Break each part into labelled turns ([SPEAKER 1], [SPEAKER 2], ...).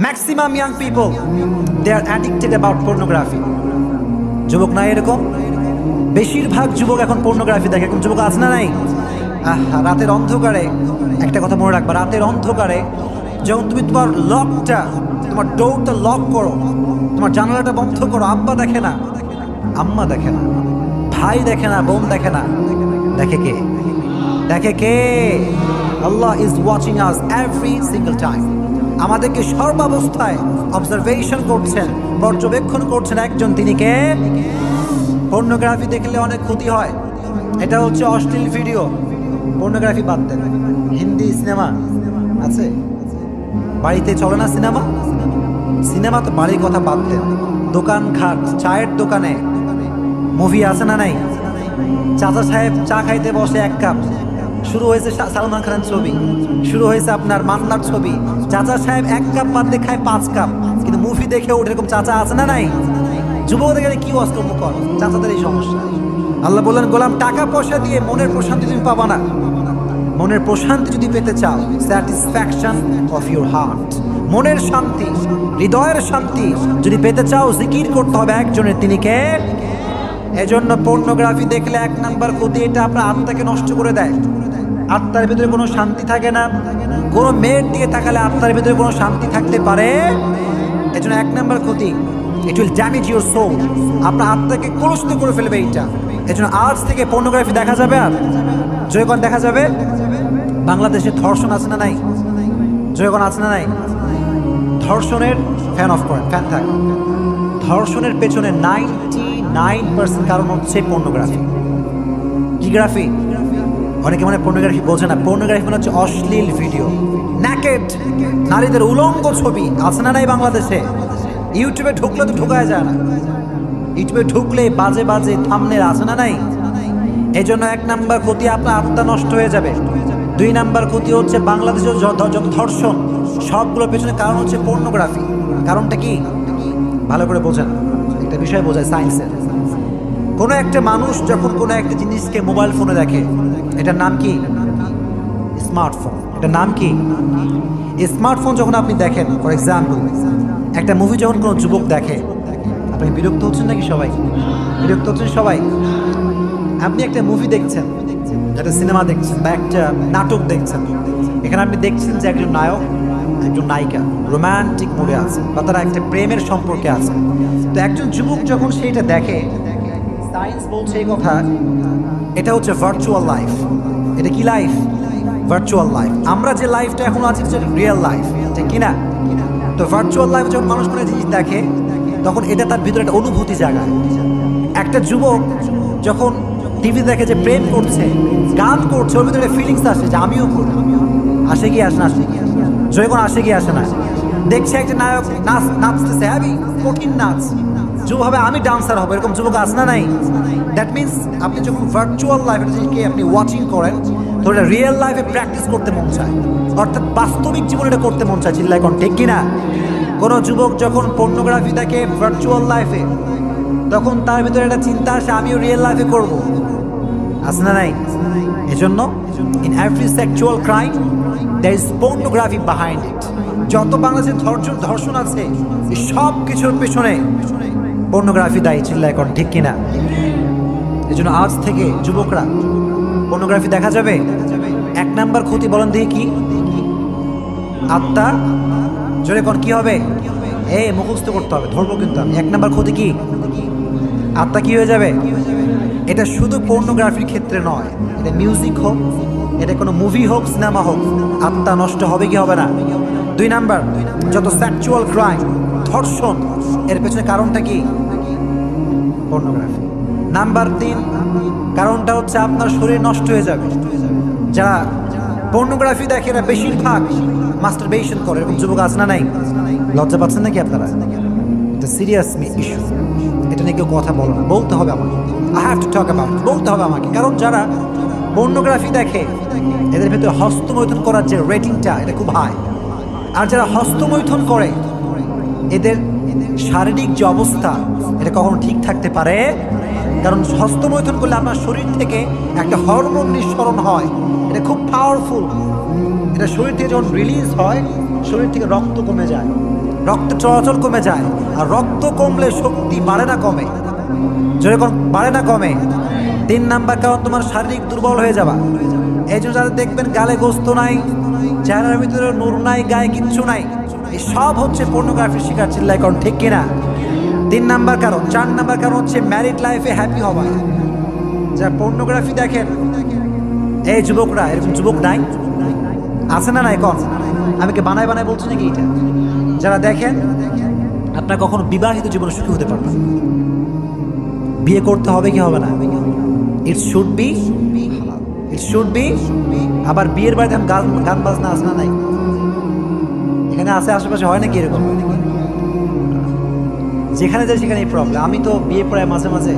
[SPEAKER 1] Maximum young people they are addicted about pornography. যুবক নাই এরকম? বেশিরভাগ যুবক এখন পর্নোগ্রাফি দেখে। এরকম যুবক আছে না নাই? রাতের অন্ধকারে একটা কথা মনে রাখবা, রাতের অন্ধকারে যখন তুমি তোমার লকটা, তোমার ডোরটা লক করো, তোমার জানালাটা বন্ধ করো, আব্বা দেখে না, আম্মা দেখে না, ভাই দেখে না, বোন দেখে না, দেখে কে? দেখে কে? Allah is watching us every single time. আমাদেরকে সর্বাবস্থায় অবজারভেশন করছেন, পর্যবেক্ষণ করছেন একজন, তিনি কে? পর্নোগ্রাফি দেখলে অনেক ক্ষতি হয়। এটা হচ্ছে অশ্লীল ভিডিও। পর্নোগ্রাফি বাদ দেন, হিন্দি সিনেমা আছে, বাড়িতে চলে না সিনেমা? সিনেমা তো বাড়ির কথা বাদ দেন, দোকান ঘাট, চায়ের দোকানে মুভি আছে না নাই? চাচা সাহেব চা খাইতে বসে, এক কাপ শুরু হয়েছে সালমান খানের ছবি, শুরু হয়েছে আপনার মান্নার ছবি, চাচা সাহেব এক কাপ বাদ দিয়ে খায় 5 কাপ, কিন্তু মুভি দেখে ওঠে। এরকম চাচা আছে না নাই? যুবকদের কি অস্কর্ম কর, চাচাদের এই সমস্যা। আল্লাহ বললেন, গোলাম টাকা পয়সা দিয়ে মনের প্রশান্তি তুমি পাবা না। মনের প্রশান্তি যদি পেতে চাও, স্যাটিসফ্যাকশন অফ ইউর হার্ট, মনের শান্তি, হৃদয়ের শান্তি যদি পেতে চাও, জিকির করতে হবে একজনের, তিনি কে? এজন্য পর্নোগ্রাফি দেখলে 1 নাম্বার ক্ষতি, এটা আপনার আত্মাকে নষ্ট করে দেয়। আত্মার ভিতরে কোনো শান্তি থাকে না। কোনো মেয়ের দিকে তাকালে আত্মার ভিতরে কোনো শান্তি থাকতে পারে? এজন্য 1 নাম্বার ক্ষতি, it will damage your soul. আপনার আত্মাকে কলুষিত করে ফেলবে এইটা। এজন্য আজ থেকে পর্নোগ্রাফি দেখা যাবে আর জয়গণ দেখা যাবে। বাংলাদেশে ধর্ষণ আছে না নাই? জয়গণ আছে না নাই? ধর্ষণের ফ্যান অফ করেন, ফ্যান থাক। ধর্ষণের পেছনে 99% কারণ হচ্ছে পর্নোগ্রাফি। কি গ্রাফি? অনেকে মানে পর্নোগ্রাফি বোঝে না। পর্নোগ্রাফি মানে হচ্ছে অশ্লীল ভিডিও, ন্যাকেড, নারীদের উলঙ্গ ছবি আছে না নাই বাংলাদেশে? ইউটিউবে ঢুকলে তো ঢোকায় যায় না। ইউটিউবে ঢুকলে বাজে বাজে থাম্বনেল আছে না নাই? এই জন্য 1 নাম্বার ক্ষতি, আপনার আত্মা নষ্ট হয়ে যাবে। 2 নাম্বার ক্ষতি হচ্ছে বাংলাদেশের যত ধর্ষণ সবগুলোর পেছনে কারণ হচ্ছে পর্নোগ্রাফি। কারণটা কি? ভালো করে বোঝেন, একটা বিষয় বোঝায় সায়েন্সের। কোনো একটা মানুষ যখন কোনো একটা জিনিসকে মোবাইল ফোনে দেখে, এটার নাম কি? স্মার্টফোন। এটার নাম কি? স্মার্টফোন। যখন আপনি দেখেন, ফর এক্সাম্পল একটা মুভি যখন কোনো যুবক দেখে, আপনি বিরক্ত হচ্ছেন নাকি? সবাই বিরক্ত হচ্ছেন সবাই। আপনি একটা মুভি দেখছেন, একটা সিনেমা দেখছেন বা একটা নাটক দেখছেন, এখানে আপনি দেখছেন যে একজন নায়ক, একজন নায়িকা রোমান্টিক মোডে আছে বা তারা একটা প্রেমের সম্পর্কে আছে। তো একজন যুবক যখন সেইটা দেখে, সায়েন্স বলছে এই কথা, এটা হচ্ছে ভার্চুয়াল লাইফ। এটা কি লাইফ? Virtual life. আমরা যে লাইফটা এখন আছি সেটা রিয়েল লাইফ, ঠিক কিনা? তো ভার্চুয়াল লাইফ যখন মানুষ কোনো জিনিস দেখে, তখন এটা তার ভিতরে একটা অনুভূতি জাগায়। একটা যুবক যখন টিভি দেখে যে প্রেম করছে, গান করছে, ওর ভিতরে ফিলিংস আসে যে আমিও করি। আসে কি আসে না? আসে কি? যখন আসে কি আসে না? দেখছে একটা নায়ক নাচতেছে, আমি কঠিন নাচ, যুবক হবে আমি ডান্সার হবো, এরকম যুবক আছে না নাই? দ্যাট মিনস আপনি যখন ভার্চুয়াল লাইফে আপনি ওয়াচিং করেন, তো এটা রিয়েল লাইফে প্র্যাকটিস করতে মন চায়, অর্থাৎ বাস্তবিক জীবনে এটা করতে মন চায়। চিল্লায় কোন ঠিক কিনা? কোনো যুবক যখন পর্নোগ্রাফি দেখে ভার্চুয়াল লাইফে, তখন তার ভিতরে একটা চিন্তা আসে আমিও রিয়েল লাইফে করব। আছে না নাই? এজন্য in every sexual crime there is pornography behind it. যত বাংলাদেশের ধর্ষণ আছে, সব কিছুর পেছনে পর্নোগ্রাফি দায়ী। চিল্লায় কোন ঠিক কিনা? এজন্য আজ থেকে যুবকরা পর্নোগ্রাফি দেখা যাবে। 1 নাম্বার ক্ষতি বলেন দেখি কি? আত্মা। জোরে কোন কি হবে? মুখস্থ করতে হবে, ধরবো কিন্তু আমি। 1 নাম্বার ক্ষতি কি? আত্মা কি হয়ে যাবে? এটা শুধু পর্নোগ্রাফির ক্ষেত্রে নয়, এটা মিউজিক হোক, এটা কোনো মুভি হোক, সিনেমা হোক, আত্মা নষ্ট হবে কি হবে না? 2 নাম্বার, যত সেক্সুয়াল ক্রাইম, ধর্ষণ, এর পেছনে কারণটা কি? পর্নোগ্রাফি। নাম্বার 3, কারণটা হচ্ছে আপনার শরীর নষ্ট হয়ে যাবে। যারা পর্নোগ্রাফি দেখে এরা বেশিরভাগ মাস্টারবেশন করে। এরকম যুবক আছে না নাই? লজ্জা পাচ্ছেন নাকি আপনারা? এটা সিরিয়াস ইস্যু। এটা নিয়ে কেউ কথা বলো না, বলতে হবে আমাকে। I have to talk about, বলতে হবে আমাকে। কারণ যারা পর্নোগ্রাফি দেখে, এদের ভেতরে হস্তমৈথুন করার যে রেটিংটা, এটা খুব হাই। আর যারা হস্তমৈথুন করে, এদের শারীরিক যে অবস্থা, এটা কখনো ঠিক থাকতে পারে? কারণ হস্তমৈথুন করলে আপনার শরীর থেকে একটা হরমোন নিঃসরণ হয়, এটা খুব পাওয়ারফুল। এটা শরীর থেকে যখন রিলিজ হয়, শরীর থেকে রক্ত কমে যায়, রক্ত চলাচল কমে যায়। আর রক্ত কমলে শক্তি বাড়ে না কমে? যেরকম বাড়ে না কমে? 3 নাম্বার কারণ তোমার শারীরিক দুর্বল হয়ে যাবা। এই জন্য যাদের দেখবেন গালে গোস্ত নাই, চেহারার ভিতরে নূর নাই, গায়ে কিচ্ছু নাই, এই সব হচ্ছে পর্নোগ্রাফির শিকার। চিল্লাই কারণ ঠিক কিনা? 3 নাম্বার কারণ। 4 নাম্বার কারণ হচ্ছে ম্যারিড লাইফে হ্যাপি হওয়া। যারা পর্নোগ্রাফি দেখেন এই যুবকরা, এরকম যুবক নাই? আছে না নাই? কন আমি কি বানায় বানায় বলছি নাকি? এটা যারা দেখেন আপনার কখনো বিবাহিত জীবনে সুখী হতে পারবেন। বিয়ে করতে হবে কি হবে না? It should be, it should be. আবার বিয়ের বাড়িতে গান বাজনা আছে না নাই? এখানে আছে আশেপাশে, হয় নাকি এরকম? যেখানে যাই সেখানে এই প্রবলেম। আমি তো বিয়ে পড়ে মাঝে মাঝে,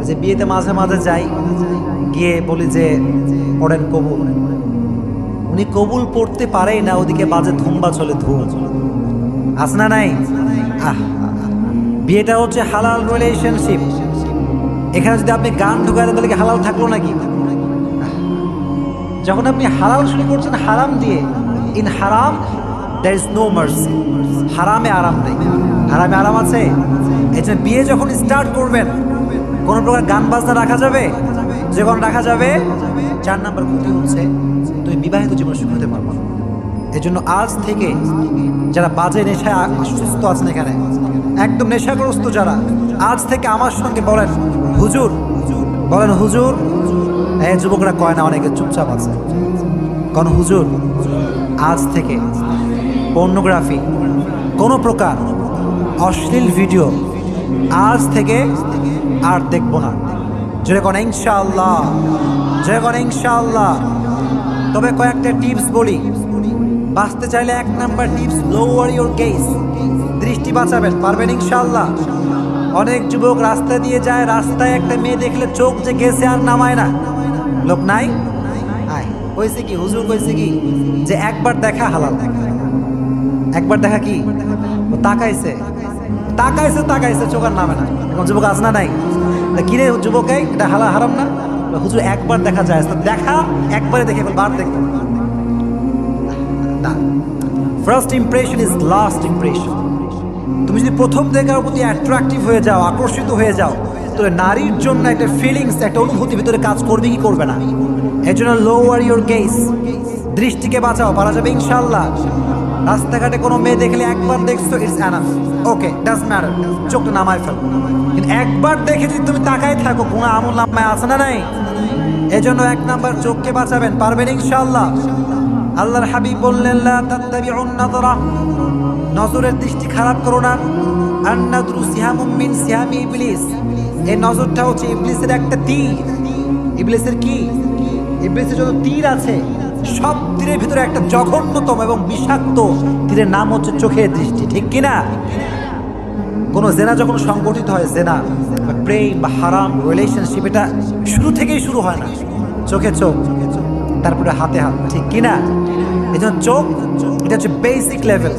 [SPEAKER 1] যে বিয়েতে মাঝে মাঝে যাই, গিয়ে বলি যে পড়েন কবুল। উনি কবুল পড়তে পারেই না, ওদিকে বাজে ধুমবা চলে ধুম। আছে না নাই? বিয়েটা হচ্ছে হালাল রিলেশনশিপ। এখানে যদি আপনি গান ঢুকায় দেন তাহলে কি হালাল থাকলো নাকি? যখন আপনি হালাল শুরু করছেন হারাম দিয়ে, ইন হারাম দ্যার ইজ নো মার্সি। হারামে আরাম নেই। হারামে আরাম আছে? এই জন্য বিয়ে যখন স্টার্ট করবেন কোনো প্রকার গান বাজনা রাখা যাবে? যখন রাখা যাবে, 4 নাম্বার ক্ষতি হচ্ছে তুমি বিবাহিত জীবন সুখ হতে পারবো না। এই জন্য আজ থেকে যারা বাজে নেশায় অসুস্থ আছেন, এখানে একদম নেশাগ্রস্ত যারা, আজ থেকে আমার সঙ্গে বলেন হুজুর, বলেন হুজুর। এই যুবকরা কয় না, অনেকে চুপচাপ আছে। কোন হুজুর, আজ থেকে পর্নোগ্রাফি, কোনো প্রকার অশ্লীল ভিডিও আজ থেকে আর দেখব না। যেরকম ইনশাআল্লাহ, যেরকম ইনশাআল্লাহ। তবে কয়েকটা টিপস বলি। বাঁচতে চাইলে 1 number tips, lower your gauge. দৃষ্টি বাঁচাবেন, পারবেন ইনশাআল্লাহ। অনেক যুবক রাস্তা দিয়ে যায়, রাস্তায় একটা মেয়ে দেখলে চোখ যে গেছে আর নামায় না। লোক নাই? কইছে কি হুজুর, কইছে কি যে একবার দেখা হালাল। একবার দেখা কি? তাকাইছে তাকাইছে তাকাইছে, চোখ আর নামে না। এখন যুবক আছে না নাই? কিরে যুবক, এটা হালাল হারাম না? হুজুর একবার দেখা যায়, দেখা একবারে দেখে বার দেখতে না। First impression is last impression. তুমি যদি প্রথম দেখার প্রতি অ্যাট্রাকটিভ হয়ে যাও, আকর্ষিত হয়ে যাও, তাহলে নারীর জন্য একটা ফিলিংস, একটা অনুভূতি ভিতরে কাজ করবে কি করবে না? এর জন্য লোয়ার ইউর গেজ, দৃষ্টিকে বাঁচাও, পারা যাবে ইনশাআল্লাহ। রাস্তাঘাটে কোনো মেয়ে দেখলে একবার দেখছো, it's enough, okay, does matter, চোখটা নামায় ফেলো। কিন্তু একবার দেখে যদি তুমি তাকায় থাকো, কোনো আমল নামায় আছে না নাই? এই জন্য 1 নাম্বার চোখকে বাঁচাবেন, পারবেন ইনশাআল্লাহ। আল্লাহর হাবিব বললেন, লা তাত্তাবিউন নাযরা, নজরের দৃষ্টি খারাপ করো না। আন-নাযরু সিহামুম মিন সিহামি ইবলিস, এই নজরটা হচ্ছে ইবলিসের একটা তীর। ইবলিসের কি? ইবলিসের যত তীর আছে সব তীরের ভিতরে একটা জঘন্যতম এবং বিষাক্ত তীরের নাম হচ্ছে চোখের দৃষ্টি। ঠিক কিনা? কোন জেনা যখন সংগঠিত হয়, জেনা বা প্রেম বা হারাম রিলেশনশিপ, এটা শুরু থেকেই শুরু হয় না, চোখে চোখ, তারপরে হাতে হাত। ঠিক কিনা? এই জন্য চোখ, এটা হচ্ছে বেসিক লেভেল।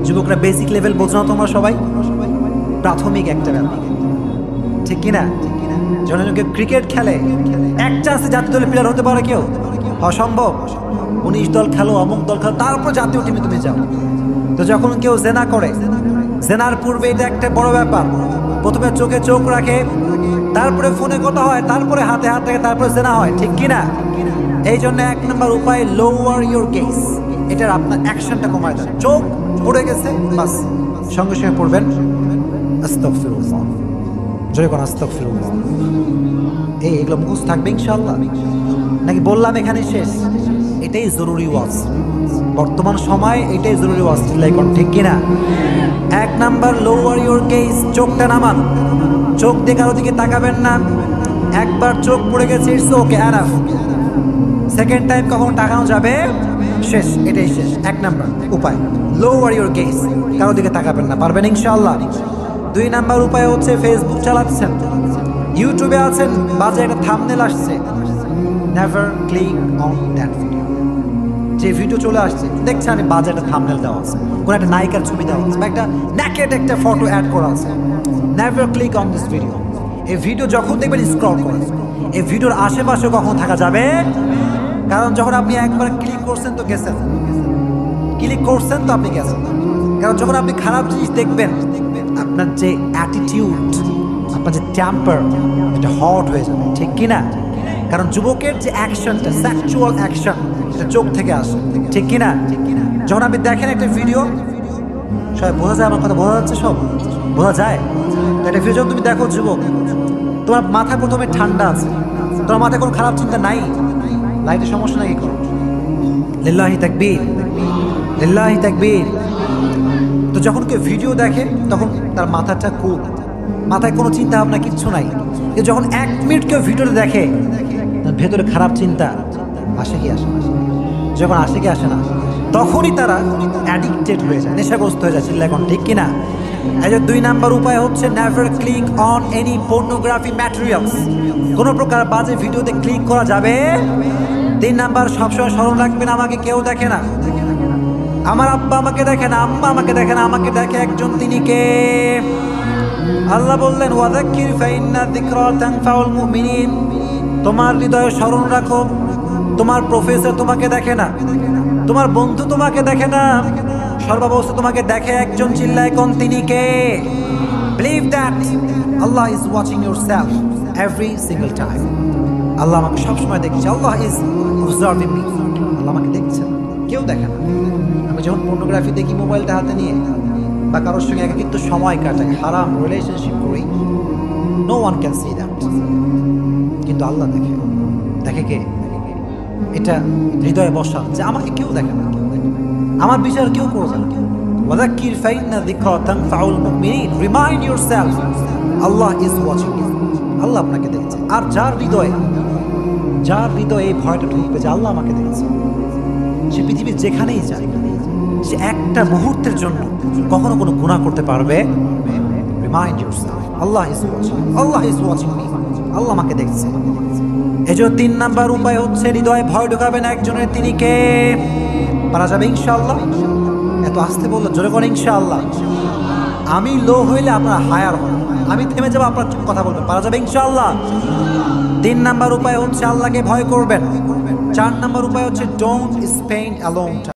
[SPEAKER 1] যুবকরা বেসিক লেভেল বোঝো না তোমরা সবাই? প্রাথমিক একটা ব্যাপার। ঠিক কিনা? যখন কেউ ক্রিকেট খেলে, এক চান্সে জাতীয় দলের প্লেয়ার হতে পারে কেউ? অসম্ভব। 19 দল খেলো, অমুক দল খেলো, তারপর জাতীয় টিমে তুমি যাও। তো যখন কেউ জেনা করে, জেনার পূর্বে এটা একটা বড় ব্যাপার। প্রথমে চোখে চোখ রাখে, তারপরে ফোনে কথা হয়, তারপরে হাতে হাত রাখে, তারপরে জেনা হয়। ঠিক কিনা? এই জন্য 1 নম্বর উপায়, লোয়ার ইউর গেজ। এটার আপনার অ্যাকশনটা কমায় দেন। চোখ পড়ে গেছে, বাস সঙ্গে সঙ্গে পড়বেন আস্তাগফিরুল্লাহ, জয় কোন আস্তাগফিরুল্লাহ। এগুলো মুখস্থ থাকবে ইনশাআল্লাহ। নাকি বললাম এখানে শেষ? এটাই জরুরি ওয়াজ, বর্তমান সময় এটাই জরুরি ওয়াজ। ঠিক কিনা? 1 নাম্বার, লোয়ার ইউর গেজ, চোখটা নামান। চোখ দিয়ে কারো দিকে তাকাবেন না। একবার চোখ পড়ে গেছে, it's okay, enough. Second time কখন তাকানো যাবে? শেষ, এটাই শেষ। 1 নাম্বার উপায়, লোয়ার ইউর গেজ, কারো দিকে তাকাবেন না, পারবেন ইনশাআল্লাহ। 2 নাম্বার উপায় হচ্ছে, ফেসবুক চালাচ্ছেন, ইউটিউবে আছেন, বাজে একটা থাম্বনেল আসছে, never click on that video. যে ভিডিও চলে আসছে, দেখছে আমি বাজে একটা থাম্বনেল দেওয়া আছে, কোনো একটা নায়িকার ছবি দেওয়া আছে, বা একটা ন্যাকেড একটা ফটো অ্যাড করা আছে, never click on this video. এই ভিডিও যখন দেখবেন স্ক্রল করেন, এই ভিডিওর আশেপাশে কখন থাকা যাবে? কারণ যখন আপনি একবার ক্লিক করছেন তো গেছেন, ক্লিক করছেন তো আপনি গেছেন। কারণ যখন আপনি খারাপ জিনিস দেখবেন, আপনার যে অ্যাটিটিউড, আপনার যে টেম্পার, এটা হট হয়ে যাবে, ঠিক কিনা? কারণ যুবকের যে অ্যাকশনটা, সেক্সুয়াল অ্যাকশন, এটা চোখ থেকে আসে, ঠিক কিনা? যখন আপনি দেখেন একটা ভিডিও, সবাই বোঝা যায় আমার কথা, বোঝা যাচ্ছে? সব বোঝা যায়? একটা ভিডিও যখন তুমি দেখো যুবক, তোমার মাথা প্রথমে ঠান্ডা আছে, তোমার মাথায় কোনো খারাপ চিন্তা নাই, লাইটের সমস্যা নাকি করো, লিল্লাহি তাকবীর, লিল্লাহি তাকবীর। তো যখন কেউ ভিডিও দেখে তখন তার মাথাটা কুল, মাথায় কোনো চিন্তা ভাবনা কিচ্ছু নাই। কিন্তু যখন 1 মিনিট কেউ ভিডিওতে দেখে, তার ভেতরে খারাপ চিন্তা আসে কি আসে না? যখন আসে কি আসে না, তখনই তারা অ্যাডিক্টেড হয়ে যায়, নেশাগ্রস্ত হয়ে যায়। চিল্লা এখন, ঠিক কিনা? এই যে 2 নাম্বার উপায় হচ্ছে never click on any pornography materials. কোনো প্রকার বাজে ভিডিওতে ক্লিক করা যাবে। 3 নাম্বার, সবসময় স্মরণ রাখবেন, আমাকে কেউ দেখে না, আমার আব্বা আমাকে দেখে না, আম্মা আমাকে দেখে না, আমাকে দেখে একজন, তিনি কে? আল্লাহ বললেন ওয়াযাক্কির ফাইন্না যিকরা তানফাউল মুমিনিন। তোমার হৃদয়ে স্মরণ রাখো, তোমার প্রফেসর তোমাকে দেখে না, তোমার বন্ধু তোমাকে দেখে না, সর্বাবস্থা তোমাকে দেখে একজন। চিল্লায় কোন, তিনি কে? Believe that Allah is watching yourself every single time. Allah আমাকে সবসময় দেখছে, Allah is observing me, Allah আমাকে দেখছেন, কেউ দেখে না। আমি যখন পর্নোগ্রাফি দেখি মোবাইলটা হাতে নিয়ে, বা কারোর সঙ্গে একাকিত্ব সময় কাটাই, হারাম রিলেশনশিপ করি, no one can see that, কিন্তু আল্লাহ দেখে। দেখে কে? এটা হৃদয়ে বসা যে আমাকে কেউ দেখে না, আমার বিচার কেউ করবে না। ওয়াযাক্কির ফাইন্না যিকরা তানফাউল মুমিনিন। Remind yourself Allah is watching you, Allah আপনাকে দেখছে। আর যার হৃদয়ে এই ভয়টা ঢুকবে যে আল্লাহ আমাকে দেখছে, সে পৃথিবীর যেখানেই যায়, সে একটা মুহূর্তের জন্য কখনো কোনো গুনাহ করতে পারবে। Remind yourself Allah is watching, Allah is watching me, Allah আমাকে দেখছে। এজন্য 3 নাম্বার উপায় হচ্ছে হৃদয়ে ভয় ঢোকাবেন একজনের, তিনি কে? পারা যাবে ইনশাআল্লাহ? এত আস্তে বললো, জোরে করে ইনশাআল্লাহ। আমি লো হইলে আপনার হায়ার হন, আমি থেমে যাবো, আপনার কথা বলবেন, পারা যাবে ইনশাআল্লাহ? 3 নাম্বার উপায় হচ্ছে আল্লাহকে ভয় করবেন। 4 নাম্বার উপায় হচ্ছে ডোন্ট স্পেন্ড অ্যালোন।